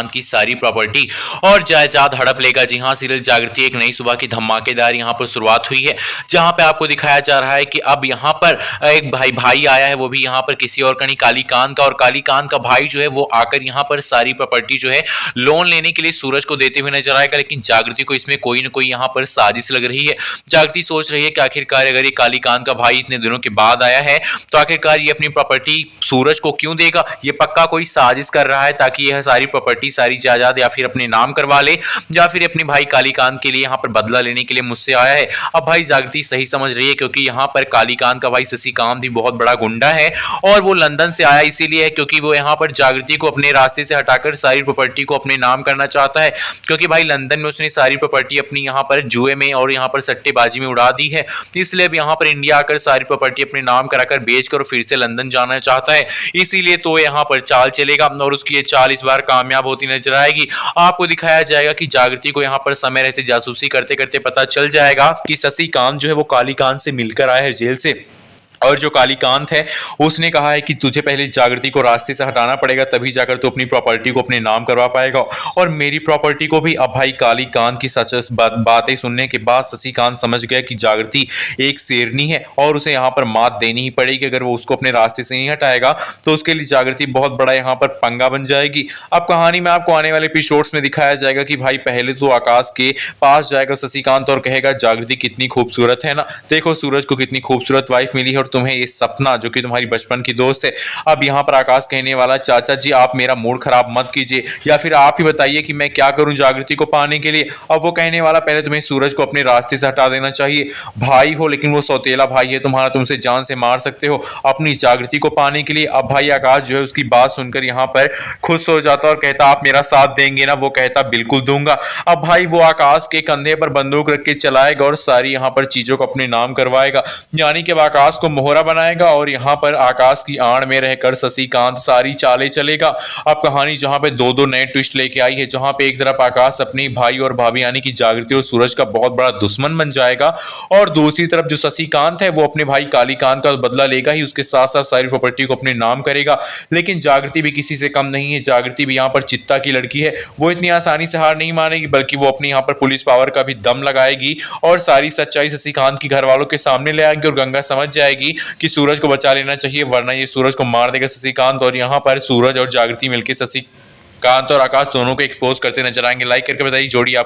की सारी प्रॉपर्टी और जायदाद हड़प लेगा। जी हां, सीरियल जागृति एक नई सुबह की धमाकेदार यहां पर शुरुआत हुई है, जहां पे आपको दिखाया जा रहा है कि अब यहां पर एक भाई आया है, वो भी यहां पर किसी और का नहीं, कालीकांत का। और कालीकांत का भाई जो है वो आकर यहां पर सारी प्रॉपर्टी जो है लोन लेने के लिए सूरज को देते हुए नजर आएगा। लेकिन जागृति को इसमें कोई ना कोई यहां पर साजिश लग रही है। जागृति सोच रही है कि आखिरकार अगर ये कालीकांत का भाई इतने दिनों के बाद आया है तो आखिरकार ये अपनी प्रॉपर्टी सूरज को क्यों देगा। ये पक्का कोई साजिश कर रहा है ताकि यह सारी प्रॉपर्टी, सारी जायदाद या फिर अपने नाम करवा ले, या फिर अपने भाई कालीकांत के लिए यहाँ पर बदला लेने के लिए मुझसे आया है। अब भाई जागृति सही समझ रही है, क्योंकि यहाँ पर कालीकांत का भाई शशिकांत भी बहुत बड़ा गुंडा है और वो लंदन से आया इसीलिए है क्योंकि वो यहाँ पर जागृति को अपने रास्ते से हटाकर सारी प्रॉपर्टी को अपने नाम करना चाहता है। क्योंकि भाई लंदन में उसने सारी प्रॉपर्टी अपनी यहाँ पर जुए में और यहाँ पर सट्टेबाजी में उड़ा दी है, इसलिए अब यहाँ पर इंडिया आकर सारी प्रॉपर्टी अपने नाम कराकर बेचकर फिर से लंदन जाना चाहता है। इसीलिए तो यहाँ पर चाल चलेगा और उसकी ये चाल इस बार कामयाब होती नजर आएगी। आपको दिखाया जाएगा कि जागृति को यहाँ पर समय रहते जासूसी करते करते पता चल जाएगा कि शशिकांत जो है वो कालीकांत से मिलकर आया है जेल से, और जो कालीकांत है उसने कहा है कि तुझे पहले जागृति को रास्ते से हटाना पड़ेगा, तभी जाकर तू अपनी प्रॉपर्टी को अपने नाम करवा पाएगा और मेरी प्रॉपर्टी को भी। अब भाई कालीकांत की सच बातें सुनने के बाद शशिकांत समझ गया कि जागृति एक शेरनी है और उसे यहाँ पर मात देनी ही पड़ेगी। अगर वो उसको अपने रास्ते से नहीं हटाएगा तो उसके लिए जागृति बहुत बड़ा यहाँ पर पंगा बन जाएगी। अब कहानी में आपको आने वाले एपिसोड्स में दिखाया जाएगा कि भाई पहले तो आकाश के पास जाएगा शशिकांत और कहेगा जागृति कितनी खूबसूरत है ना, देखो सूरज को कितनी खूबसूरत वाइफ मिली है और तुम्हें ये सपना जो कि तुम्हारी बचपन की दोस्त है। अब यहाँ पर आकाश कहने वाला चाचा जी आप मेरा मूड खराब मत कीजिए, या फिर आप ही बताइए कि मैं क्या करूं जागृति को पाने के लिए। अब वो कहने वाला पहले तुम्हें सूरज को अपने रास्ते से हटा देना चाहिए। भाई हो लेकिन वो सौतेला भाई है तुम्हारा, तुमसे जान से मार सकते हो अपनी जागृति को पाने के लिए। अब भाई आकाश जो है उसकी बात सुनकर यहाँ पर खुश हो जाता और कहता आप मेरा साथ देंगे ना। वो कहता बिल्कुल दूंगा। अब भाई वो आकाश के कंधे पर बंदूक रख के चलाएगा और सारी यहाँ पर चीजों को अपने नाम करवाएगा, यानी कि आकाश को मोहरा बनाएगा और यहाँ पर आकाश की आड़ में रहकर शशिकांत सारी चालें चलेगा। अब कहानी जहाँ पे दो दो नए ट्विस्ट लेके आई है, जहाँ पे एक तरफ आकाश अपने भाई और भाभी यानी कि जागृति और सूरज का बहुत बड़ा दुश्मन बन जाएगा और दूसरी तरफ जो शशिकांत है वो अपने भाई कालीकांत का बदला लेगा ही, उसके साथ साथ सारी प्रॉपर्टी को अपने नाम करेगा। लेकिन जागृति भी किसी से कम नहीं है, जागृति भी यहाँ पर चित्ता की लड़की है, वो इतनी आसानी से हार नहीं मानेगी बल्कि वो अपने यहाँ पर पुलिस पावर का भी दम लगाएगी और सारी सच्चाई शशिकांत की घर वालों के सामने ले आएगी। और गंगा समझ जाएगी कि सूरज को बचा लेना चाहिए वरना ये सूरज को मार देगा शशिकांत। और यहाँ पर सूरज और जागृति मिलकर शशिकांत और आकाश दोनों को एक्सपोज करते नजर आएंगे। लाइक करके बताइए जोड़ी आप